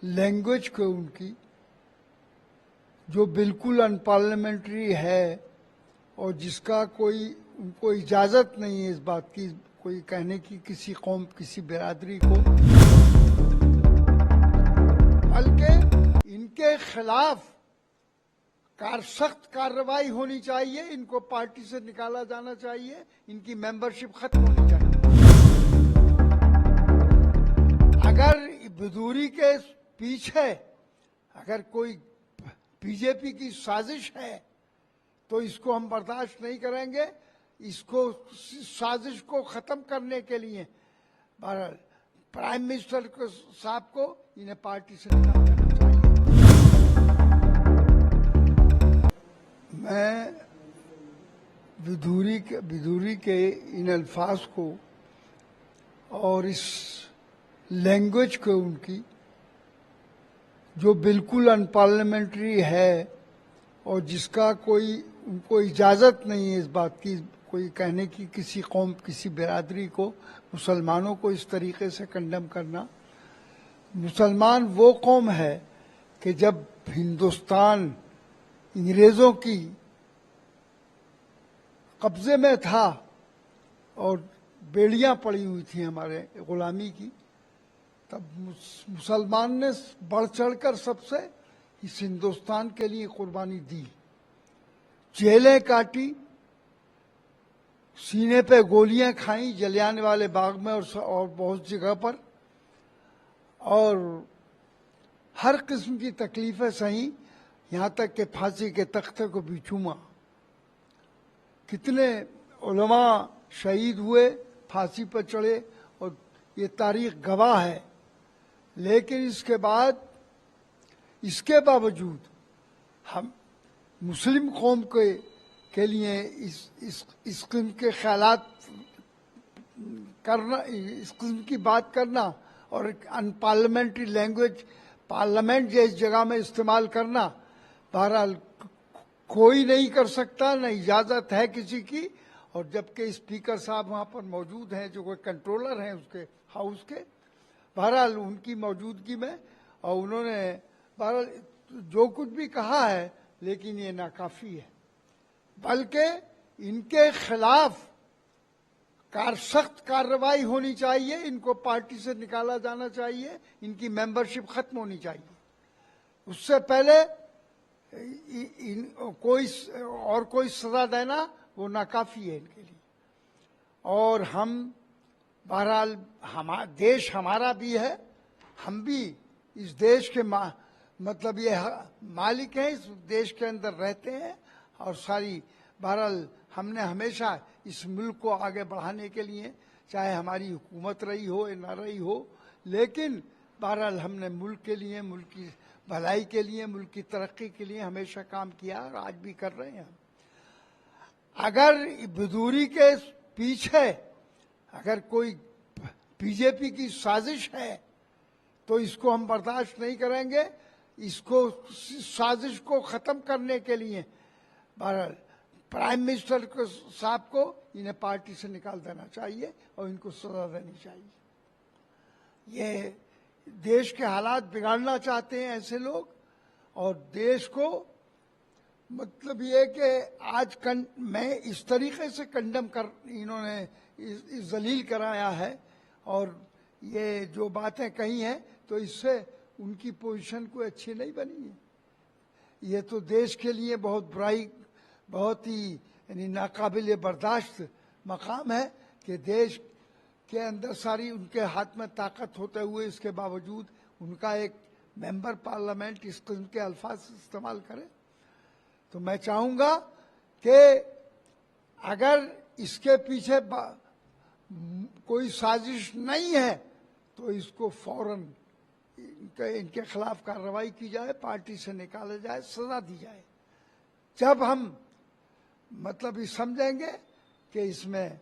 Language को उनकी जो बिल्कुल अनपार्लियामेंट्री है और जिसका कोई उनको इजाजत नहीं है इस बात की कोई कहने की किसी कौम किसी बिरादरी को, बल्कि इनके खिलाफ सख्त कार्रवाई होनी चाहिए, इनको पार्टी से निकाला जाना चाहिए, इनकी मेंबरशिप खत्म होनी चाहिए। अगर बदूरी के पीछे अगर कोई बीजेपी की साजिश है तो इसको हम बर्दाश्त नहीं करेंगे। इसको साजिश को खत्म करने के लिए प्राइम मिनिस्टर को साहब को इन्हें पार्टी से निकाल देना चाहिए। मैं विधूरी के इन अल्फाज को और इस लैंग्वेज को उनकी जो बिल्कुल अनपार्लियामेंट्री है और जिसका कोई उनको इजाजत नहीं है इस बात की कोई कहने की किसी कौम किसी बिरादरी को, मुसलमानों को इस तरीके से कंडेम करना। मुसलमान वो कौम है कि जब हिंदुस्तान अंग्रेजों की कब्जे में था और बेड़ियां पड़ी हुई थी हमारे गुलामी की, तब मुसलमान ने बढ़ चढ़कर सबसे इस हिंदुस्तान के लिए कुर्बानी दी, जेलें काटी, सीने पे गोलियां खाई जलियांवाले बाग में और बहुत जगह पर, और हर किस्म की तकलीफें सही, यहां तक कि फांसी के तख्ते को भी चूमा। कितने उलमा शहीद हुए, फांसी पर चढ़े, और ये तारीख गवाह है। लेकिन इसके बावजूद हम मुस्लिम कौम के लिए इस किस्म के ख्यालात करना, इस किस्म की बात करना और अनपार्लियामेंट्री लैंग्वेज पार्लियामेंट जैसी जगह में इस्तेमाल करना, बहरहाल कोई नहीं कर सकता, न इजाजत है किसी की। और जबकि स्पीकर साहब वहां पर मौजूद हैं, जो कोई कंट्रोलर हैं उसके हाउस के, बहरहाल उनकी मौजूदगी में, और उन्होंने बहरहाल जो कुछ भी कहा है, लेकिन ये नाकाफी है। बल्कि इनके खिलाफ सख्त कार्रवाई होनी चाहिए, इनको पार्टी से निकाला जाना चाहिए, इनकी मेंबरशिप खत्म होनी चाहिए। उससे पहले कोई सजा देना वो नाकाफी है इनके लिए। और हम बहरहाल देश हमारा भी है, हम भी इस देश के मतलब ये मालिक हैं, इस देश के अंदर रहते हैं, और सारी बहरहाल हमने हमेशा इस मुल्क को आगे बढ़ाने के लिए, चाहे हमारी हुकूमत रही हो या ना रही हो, लेकिन बहरहाल हमने मुल्क के लिए, मुल्क की भलाई के लिए, मुल्क की तरक्की के लिए हमेशा काम किया और आज भी कर रहे हैं। अगर बदूरी के पीछे अगर कोई बीजेपी की साजिश है तो इसको हम बर्दाश्त नहीं करेंगे। इसको साजिश को खत्म करने के लिए बहरहाल प्राइम मिनिस्टर को साहब को इन्हें पार्टी से निकाल देना चाहिए और इनको सजा देनी चाहिए। ये देश के हालात बिगाड़ना चाहते हैं ऐसे लोग, और देश को मतलब ये कि आज मैं इस तरीके से कंडेम इन्होंने इस जलील कराया है, और ये जो बातें कही हैं तो इससे उनकी पोजीशन कोई अच्छी नहीं बनी है। ये तो देश के लिए बहुत ही यानी नाकाबिल बर्दाश्त मकाम है कि देश के अंदर सारी उनके हाथ में ताकत होते हुए इसके बावजूद उनका एक मेंबर पार्लियामेंट इस किस्म के अल्फाज इस्तेमाल करे। तो मैं चाहूँगा कि अगर इसके पीछे कोई साजिश नहीं है तो इसको फौरन इनके खिलाफ कार्रवाई की जाए, पार्टी से निकाला जाए, सजा दी जाए। जब हम मतलब ये समझेंगे कि इसमें,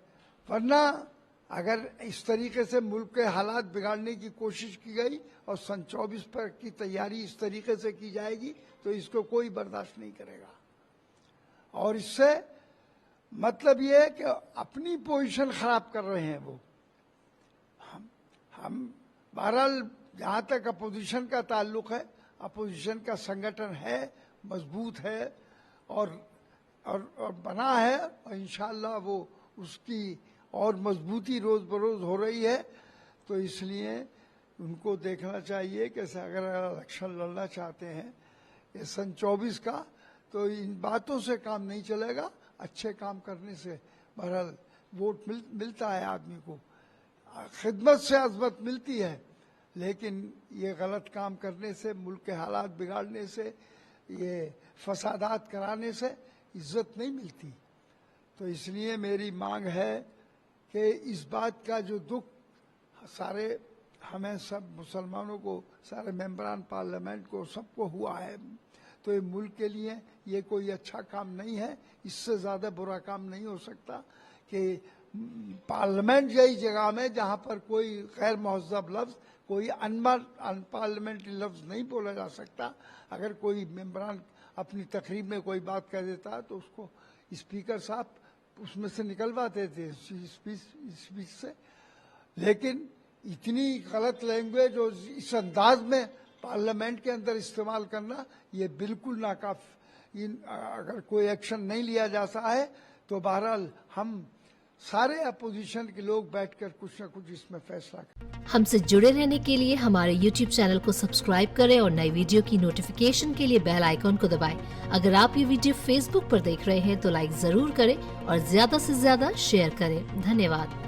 वरना अगर इस तरीके से मुल्क के हालात बिगाड़ने की कोशिश की गई और सन 24 पर की तैयारी इस तरीके से की जाएगी तो इसको कोई बर्दाश्त नहीं करेगा। और इससे मतलब ये है कि अपनी पोजीशन खराब कर रहे हैं वो। हम बहरहाल जहाँ तक अपोजिशन का ताल्लुक है, अपोजिशन का संगठन है, मजबूत है और बना है, और इंशाअल्लाह वो उसकी और मजबूती रोज बरोज हो रही है। तो इसलिए उनको देखना चाहिए कि अगर इलेक्शन लड़ना चाहते हैं ये सन 24 का, तो इन बातों से काम नहीं चलेगा, अच्छे काम करने से बहरहाल वोट मिलता है आदमी को, खिदमत से अज़मत मिलती है, लेकिन ये गलत काम करने से, मुल्क के हालात बिगाड़ने से, ये फसादात कराने से इज्जत नहीं मिलती। तो इसलिए मेरी मांग है कि इस बात का जो दुख सारे हमें सब मुसलमानों को, सारे मेंबरान पार्लियामेंट को, सबको हुआ है, तो ये मुल्क के लिए ये कोई अच्छा काम नहीं है। इससे ज़्यादा बुरा काम नहीं हो सकता कि पार्लियामेंट यही जगह में जहाँ पर कोई गैर महज़ब लफ्ज़, कोई अनपार्लियामेंट्री लफ्ज़ नहीं बोला जा सकता। अगर कोई मेंबरान अपनी तकरीब में कोई बात कह देता है तो उसको स्पीकर साहब उसमें से निकलवाते थे स्पीच से, लेकिन इतनी गलत लैंग्वेज और इस अंदाज में पार्लियामेंट के अंदर इस्तेमाल करना ये बिल्कुल नाकाफ़ी। अगर कोई एक्शन नहीं लिया जाता है तो बहरहाल हम सारे अपोजिशन के लोग बैठकर कुछ न कुछ इसमें फैसला करें। हमसे जुड़े रहने के लिए हमारे YouTube चैनल को सब्सक्राइब करें और नई वीडियो की नोटिफिकेशन के लिए बेल आइकॉन को दबाएं। अगर आप ये वीडियो Facebook पर देख रहे हैं तो लाइक जरूर करें और ज्यादा से ज्यादा शेयर करें। धन्यवाद।